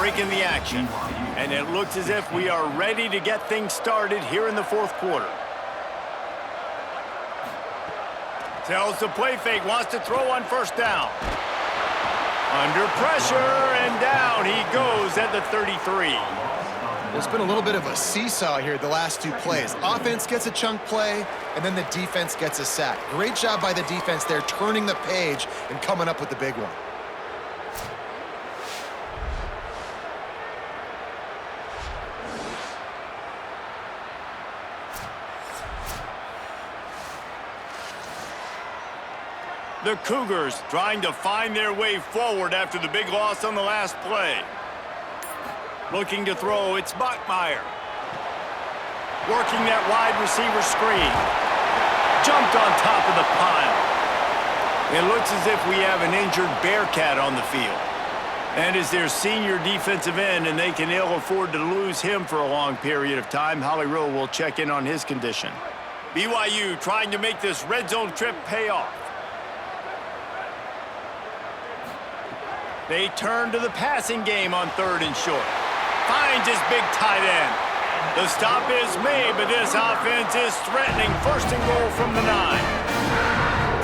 break in the action. And it looks as if we are ready to get things started here in the fourth quarter. Tells the play fake, wants to throw on first down. Under pressure, and down he goes at the 33. There's been a little bit of a seesaw here the last two plays. Offense gets a chunk play, and then the defense gets a sack. Great job by the defense there, turning the page and coming up with the big one. The Cougars trying to find their way forward after the big loss on the last play. Looking to throw, it's Bachmeier. Working that wide receiver screen. Jumped on top of the pile. It looks as if we have an injured Bearcat on the field. And as their senior defensive end, and they can ill afford to lose him for a long period of time, Holly Rowe will check in on his condition. BYU trying to make this red zone trip pay off. They turn to the passing game on 3rd and short. Finds his big tight end. The stop is made, but this offense is threatening 1st and goal from the 9.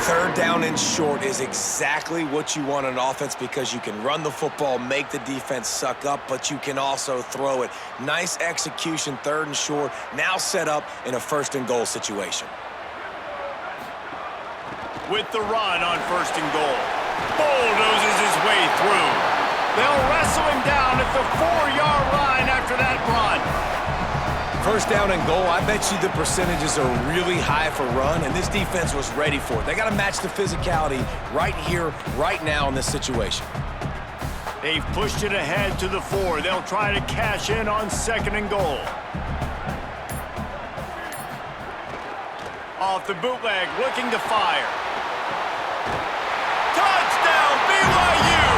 3rd down and short is exactly what you want on offense because you can run the football, make the defense suck up, but you can also throw it. Nice execution, 3rd and short, now set up in a 1st and goal situation. With the run on 1st and goal. Bulldozes his way through. They'll wrestle him down at the 4-yard line after that run. 1st down and goal, I bet you the percentages are really high for run, and this defense was ready for it. They got to match the physicality right here, right now in this situation. They've pushed it ahead to the 4. They'll try to cash in on 2nd and goal. Off the bootleg, looking to fire. Touchdown, BYU!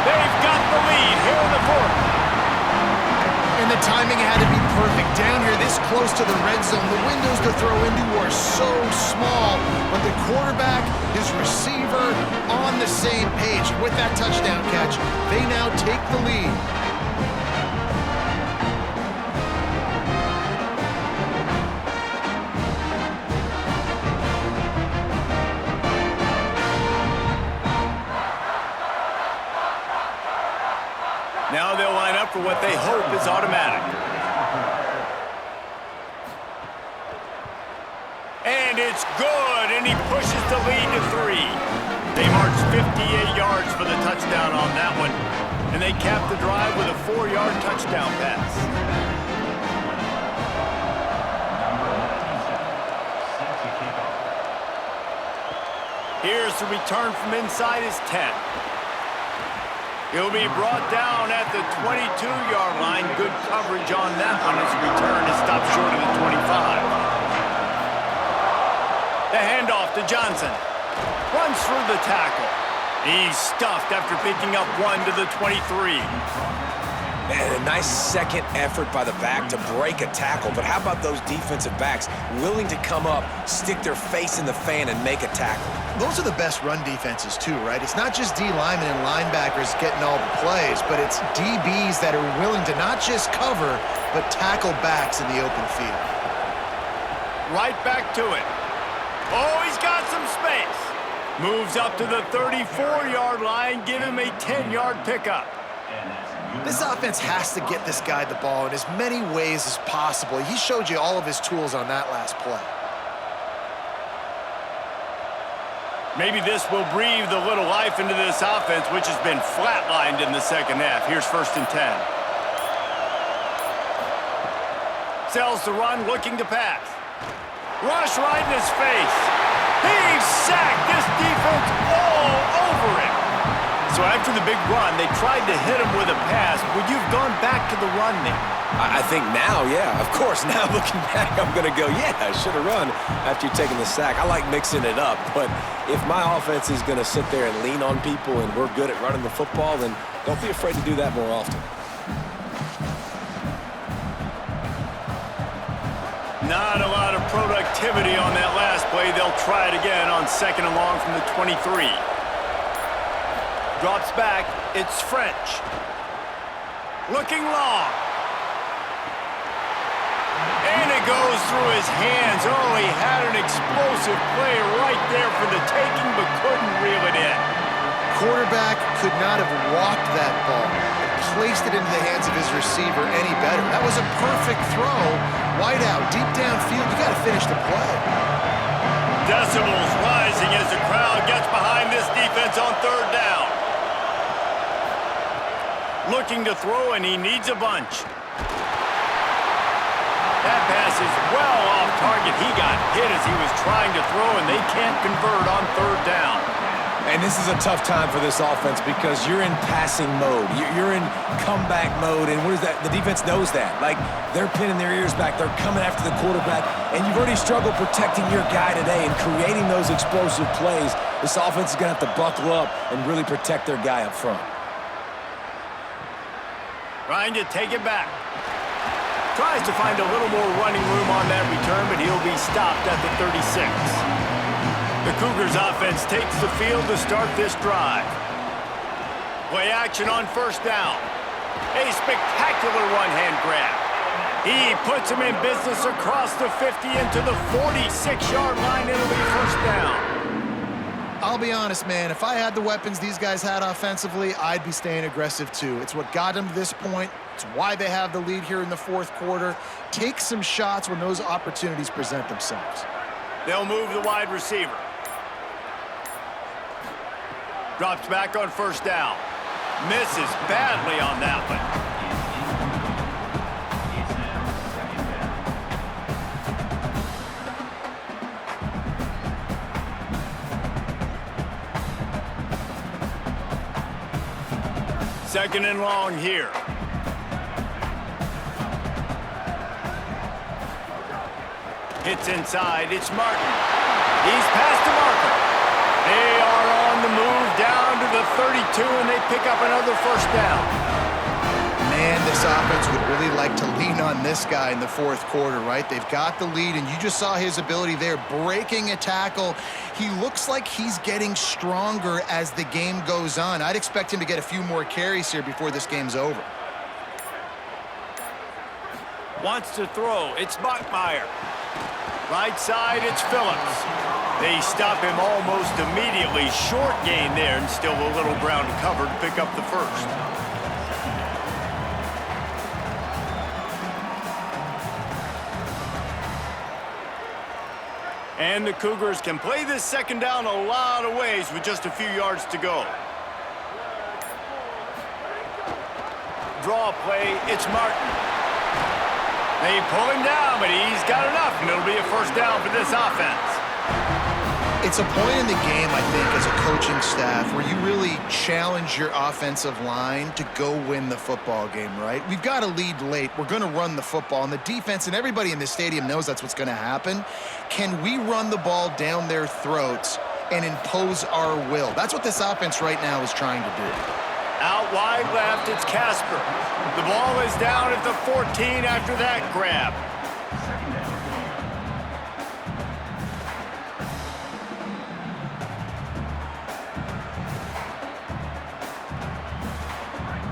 They've got the lead here in the 4th. And the timing had to be perfect. Down here this close to the red zone, the windows to throw into are so small, but the quarterback, his receiver, on the same page. With that touchdown catch, they now take the lead. Now they'll line up for what they hope is automatic. And it's good, and he pushes the lead to 3. They march 58 yards for the touchdown on that one, and they cap the drive with a 4-yard touchdown pass. Here's the return from inside his 10. He'll be brought down at the 22-yard line. Good coverage on that one as the return is stopped short of the 25. The handoff to Johnson. Runs through the tackle. He's stuffed after picking up 1 to the 23. And a nice second effort by the back to break a tackle. But how about those defensive backs willing to come up, stick their face in the fan, and make a tackle? Those are the best run defenses too, right? It's not just D linemen and linebackers getting all the plays, but it's DBs that are willing to not just cover, but tackle backs in the open field. Right back to it. Oh, he's got some space. Moves up to the 34-yard line, give him a 10-yard pickup. This offense has to get this guy the ball in as many ways as possible. He showed you all of his tools on that last play. Maybe this will breathe a little life into this offense, which has been flatlined in the second half. Here's 1st and 10. Sells the run, looking to pass. Rush right in his face. He's sacked. This defense all over him. So after the big run, they tried to hit him with a pass. Would you have gone back to the run there? I think now, yeah. Of course, now looking back, I'm going to go, yeah, I should have run after you've taken the sack. I like mixing it up, but if my offense is going to sit there and lean on people and we're good at running the football, then don't be afraid to do that more often. Not a lot of productivity on that last play. They'll try it again on 2nd and long from the 23. Drops back. It's French. Looking long. And it goes through his hands. Oh, he had an explosive play right there for the taking, but couldn't reel it in. Quarterback could not have walked that ball and placed it into the hands of his receiver any better. That was a perfect throw. Wide out, deep downfield. You got to finish the play. Decibels rising as the crowd gets behind this defense on third down. Looking to throw, and he needs a bunch. That pass is well off target. He got hit as he was trying to throw, and they can't convert on third down. And this is a tough time for this offense because you're in passing mode. You're in comeback mode, and what is that? The defense knows that. Like, they're pinning their ears back. They're coming after the quarterback, and you've already struggled protecting your guy today and creating those explosive plays. This offense is going to have to buckle up and really protect their guy up front. Trying to take it back. Tries to find a little more running room on that return, but he'll be stopped at the 36. The Cougars offense takes the field to start this drive. Play action on first down. A spectacular one-hand grab. He puts him in business across the 50 into the 46-yard line. It'll be first down. I'll be honest, man. If I had the weapons these guys had offensively, I'd be staying aggressive too. It's what got them to this point. It's why they have the lead here in the fourth quarter. Take some shots when those opportunities present themselves. They'll move the wide receiver. Drops back on first down. Misses badly on that one. Second and long here. Hits inside. It's Martin. He's past the marker. They are on the move down to the 32, and they pick up another first down. Man, this offense would really like to lean on this guy in the fourth quarter, right? They've got the lead, and you just saw his ability there, breaking a tackle. He looks like he's getting stronger as the game goes on. I'd expect him to get a few more carries here before this game's over. Wants to throw. It's Bachmeier. Right side, it's Phillips. They stop him almost immediately. Short gain there, and still a little ground to cover to pick up the first. And the Cougars can play this second down a lot of ways with just a few yards to go. Draw play, it's Martin. They pull him down, but he's got enough, and it'll be a first down for this offense. It's a point in the game, I think, as a coaching staff where you really challenge your offensive line to go win the football game, right? We've got a lead late. We're going to run the football, and the defense and everybody in this stadium knows that's what's going to happen. Can we run the ball down their throats and impose our will? That's what this offense right now is trying to do. Out wide left, it's Casper. The ball is down at the 14 after that grab.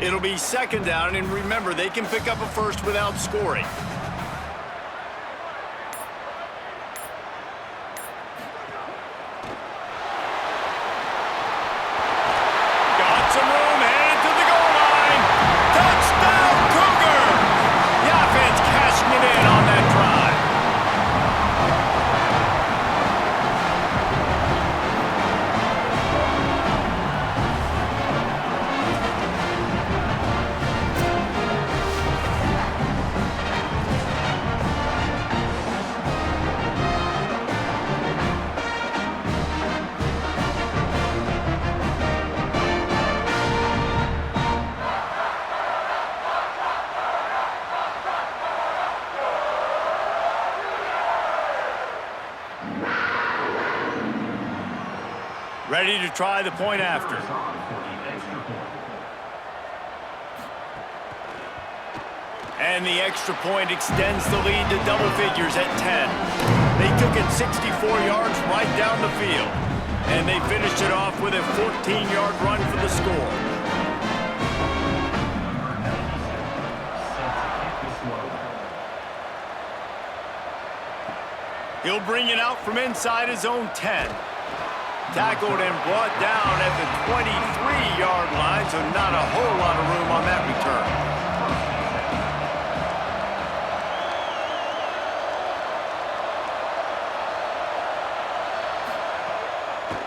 It'll be second down, and remember, they can pick up a first without scoring. Got some room, headed to the goal line. Touchdown, Cougar! The offense cashing it in on that drive. Ready to try the point after. And the extra point extends the lead to double figures at 10. They took it 64 yards right down the field. And they finished it off with a 14-yard run for the score. He'll bring it out from inside his own 10. Tackled and brought down at the 23-yard line, so not a whole lot of room on that return.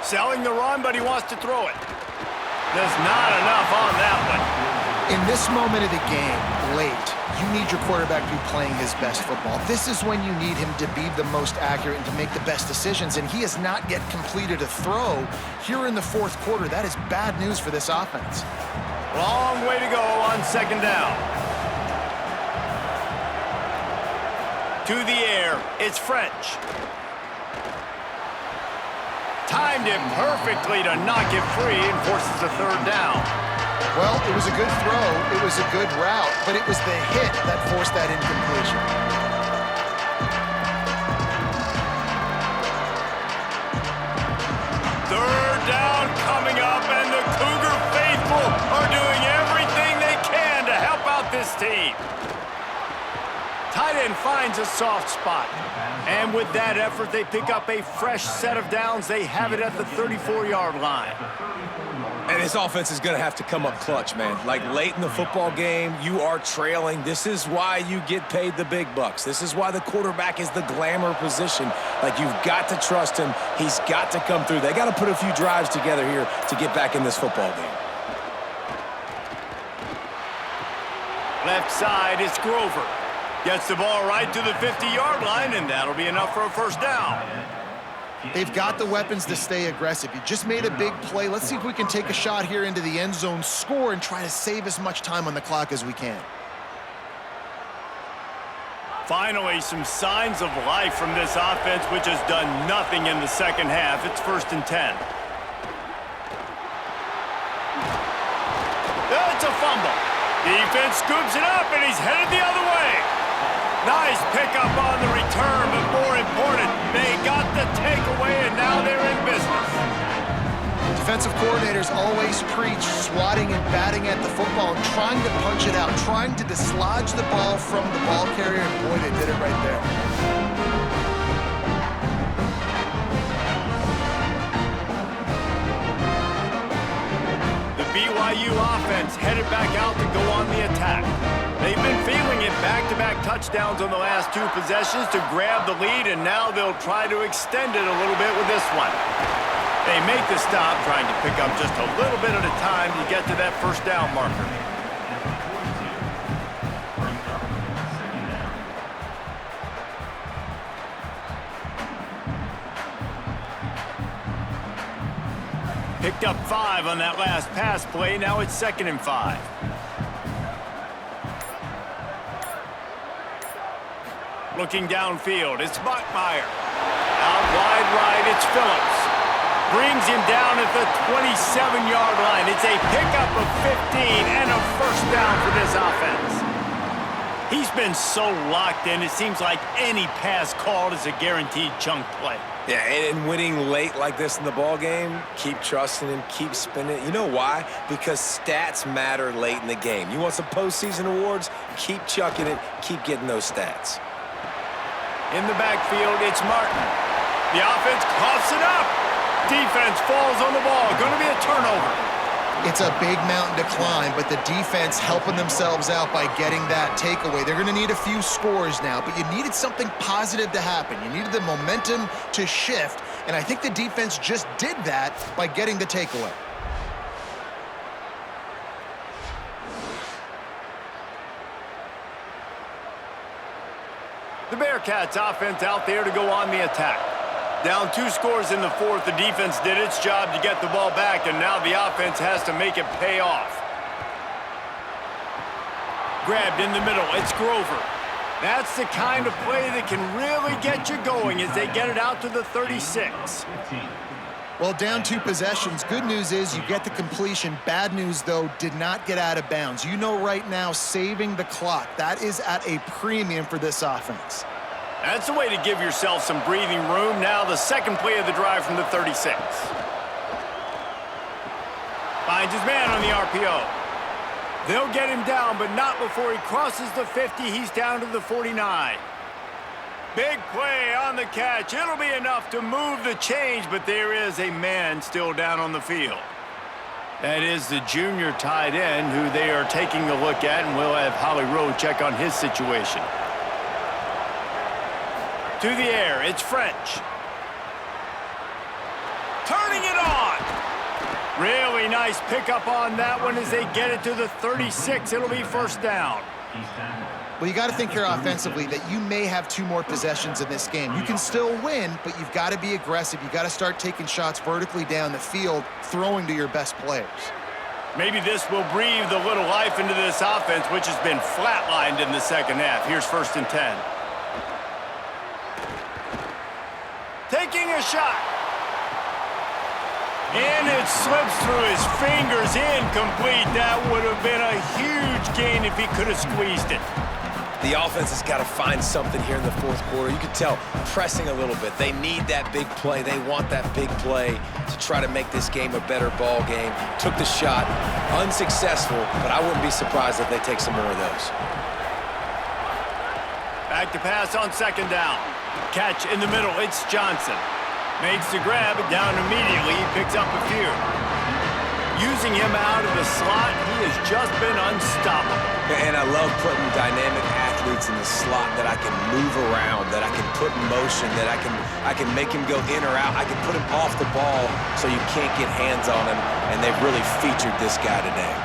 Selling the run, but he wants to throw it. There's not enough on that one. In this moment of the game, late, you need your quarterback to be playing his best football. This is when you need him to be the most accurate and to make the best decisions, and he has not yet completed a throw here in the fourth quarter. That is bad news for this offense. Long way to go on second down. To the air, it's French. Timed it perfectly to knock it free and forces a third down. Well, it was a good throw, it was a good route, but it was the hit that forced that incompletion. Third down coming up, and the Cougar faithful are doing everything they can to help out this team. Tight end finds a soft spot. And with that effort, they pick up a fresh set of downs. They have it at the 34-yard line. And this offense is going to have to come up clutch, man. Like late in the football game, you are trailing. This is why you get paid the big bucks. This is why the quarterback is the glamour position. Like, you've got to trust him. He's got to come through. They got to put a few drives together here to get back in this football game. Left side, it's Grover. Gets the ball right to the 50-yard line, and that'll be enough for a first down. They've got the weapons to stay aggressive. You just made a big play. Let's see if we can take a shot here into the end zone, score, and try to save as much time on the clock as we can. Finally, some signs of life from this offense, which has done nothing in the second half. It's 1st and 10. It's a fumble. Defense scoops it up, and he's headed the other way. Nice pickup on the return, but more important, they got the takeaway, and now they're in business. Defensive coordinators always preach swatting and batting at the football and trying to punch it out, trying to dislodge the ball from the ball carrier, and boy, they did it right there. BYU offense headed back out to go on the attack. They've been feeling it, back-to-back touchdowns on the last 2 possessions to grab the lead, and now they'll try to extend it a little bit with this one. They make the stop, trying to pick up just a little bit at a time to get to that first down marker. Picked up 5 on that last pass play. Now it's 2nd and 5. Looking downfield, it's Bachmeier. Out wide right, it's Phillips. Brings him down at the 27-yard line. It's a pickup of 15 and a first down for this offense. He's been so locked in, it seems like any pass called is a guaranteed chunk play. Yeah, and winning late like this in the ball game, keep trusting him, keep spinning. You know why? Because stats matter late in the game. You want some postseason awards? Keep chucking it, keep getting those stats. In the backfield, it's Martin. The offense coughs it up. Defense falls on the ball. Going to be a turnover. It's a big mountain to climb, but the defense helping themselves out by getting that takeaway. They're going to need a few scores now, but you needed something positive to happen. You needed the momentum to shift, and I think the defense just did that by getting the takeaway. The Bearcats offense out there to go on the attack. Down 2 scores in the fourth, the defense did its job to get the ball back, and now the offense has to make it pay off. Grabbed in the middle, it's Grover. That's the kind of play that can really get you going as they get it out to the 36. Well, down 2 possessions. Good news is you get the completion. Bad news, though, did not get out of bounds. You know right now, saving the clock, that is at a premium for this offense. That's a way to give yourself some breathing room. Now the second play of the drive from the 36. Finds his man on the RPO. They'll get him down, but not before he crosses the 50. He's down to the 49. Big play on the catch. It'll be enough to move the change, but there is a man still down on the field. That is the junior tight end who they are taking a look at, and we'll have Holly Rowe check on his situation. To the air, it's French. Turning it on. Really nice pickup on that one as they get it to the 36. It'll be first down. Well, you got to think here offensively that you may have 2 more possessions in this game. You can still win, but you've got to be aggressive. You've got to start taking shots vertically down the field, throwing to your best players. Maybe this will breathe a little life into this offense, which has been flatlined in the second half. Here's 1st and 10. Taking a shot. And it slips through his fingers, incomplete. That would have been a huge gain if he could have squeezed it. The offense has got to find something here in the 4th quarter. You can tell pressing a little bit. They need that big play. They want that big play to try to make this game a better ball game. Took the shot, unsuccessful, but I wouldn't be surprised if they take some more of those. Back to pass on 2nd down. Catch in the middle, it's Johnson. Makes the grab, down immediately, he picks up a few. Using him out of the slot, he has just been unstoppable. And I love putting dynamic athletes in the slot that I can move around, that I can put in motion, that I can make him go in or out. I can put him off the ball so you can't get hands on him, and they've really featured this guy today.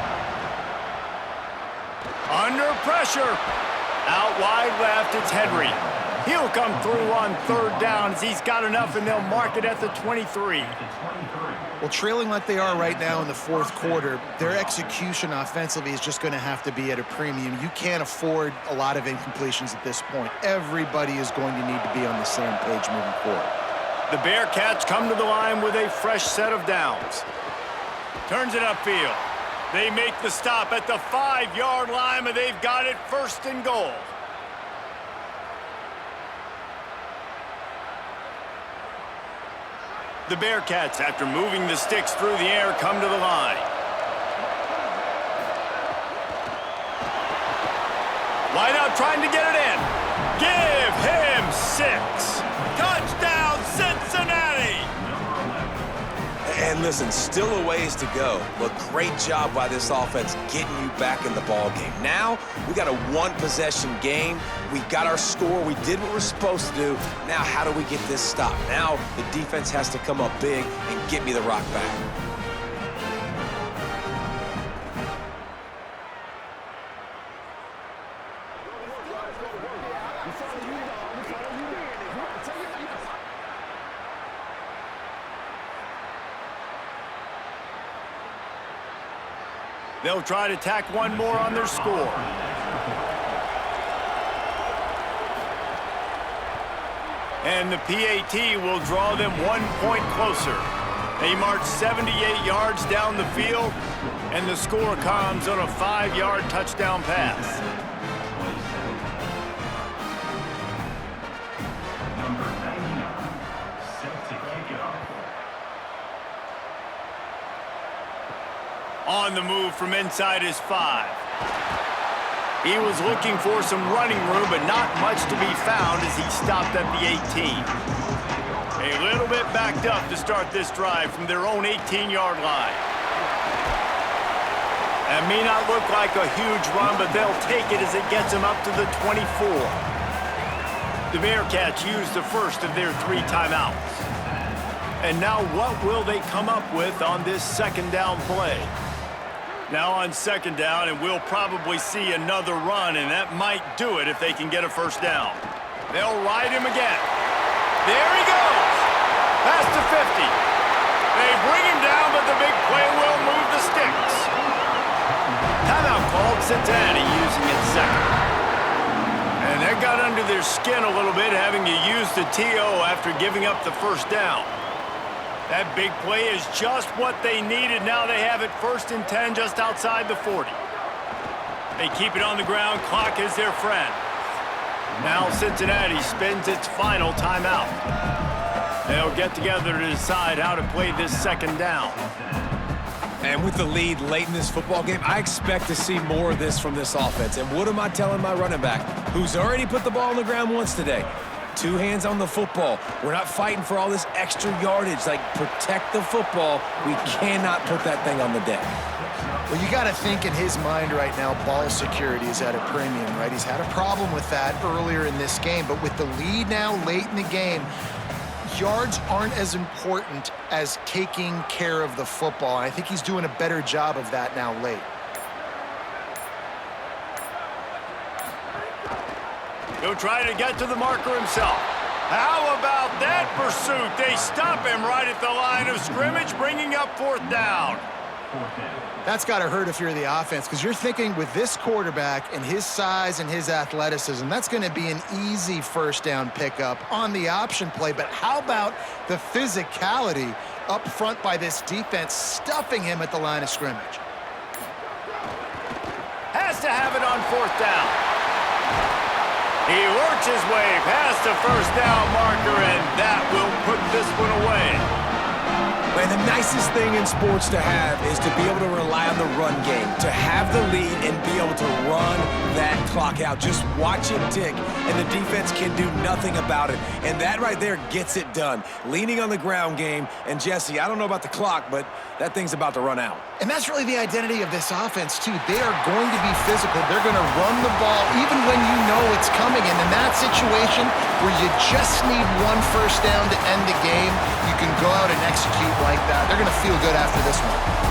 Under pressure. Out wide left, it's Henry. He'll come through on 3rd down as he's got enough, and they'll mark it at the 23. Well, trailing like they are right now in the 4th quarter, their execution offensively is just going to have to be at a premium. You can't afford a lot of incompletions at this point. Everybody is going to need to be on the same page moving forward. The Bearcats come to the line with a fresh set of downs. Turns it upfield. They make the stop at the 5-yard line, and they've got it 1st and goal. The Bearcats, after moving the sticks through the air, come to the line. Wide out trying to get it in. Give him 6. Touchdown, Cincinnati! And listen, still a ways to go, but great job by this offense getting you back in the ball game. Now, we got a 1-possession game. We got our score. We did what we're supposed to do. Now, how do we get this stopped? Now, the defense has to come up big and get me the rock back. They'll try to tack one more on their score. And the PAT will draw them 1 point closer. They march 78 yards down the field, and the score comes on a 5-yard touchdown pass. On the move from inside his 5. He was looking for some running room, but not much to be found as he stopped at the 18. A little bit backed up to start this drive from their own 18-yard line. That may not look like a huge run, but they'll take it as it gets them up to the 24. The Bearcats use the first of their 3 timeouts. And now what will they come up with on this 2nd down play? Now on 2nd down, and we'll probably see another run, and that might do it if they can get a 1st down. They'll ride him again. There he goes. Past the 50. They bring him down, but the big play will move the sticks. Timeout called, Cincinnati using it 2nd. And that got under their skin a little bit, having to use the TO after giving up the 1st down. That big play is just what they needed. Now they have it 1st and 10 just outside the 40. They keep it on the ground. Clock is their friend. Now Cincinnati spends its final timeout. They'll get together to decide how to play this 2nd down. And with the lead late in this football game, I expect to see more of this from this offense. And what am I telling my running back, who's already put the ball on the ground once today? 2 hands on the football. We're not fighting for all this extra yardage. Like, protect the football. We cannot put that thing on the deck. Well, you got to think in his mind right now, ball security is at a premium, right? He's had a problem with that earlier in this game, but with the lead now late in the game, yards aren't as important as taking care of the football. I think he's doing a better job of that now late. He'll try to get to the marker himself. How about that pursuit? They stop him right at the line of scrimmage, bringing up 4th down. That's got to hurt if you're the offense, because you're thinking with this quarterback and his size and his athleticism, that's going to be an easy 1st down pickup on the option play. But how about the physicality up front by this defense, stuffing him at the line of scrimmage? Has to have it on 4th down. He works his way past the 1st down marker, and that will put this one away. Man, the nicest thing in sports to have is to be able to rely on the run game, to have the lead and be able to run that clock out. Just watch it tick, and the defense can do nothing about it. And that right there gets it done. Leaning on the ground game, and Jesse, I don't know about the clock, but that thing's about to run out. And that's really the identity of this offense, too. They are going to be physical. They're going to run the ball even when you know it's coming. And in that situation where you just need 1 first down to end the game, you can go out and execute like that. They're going to feel good after this one.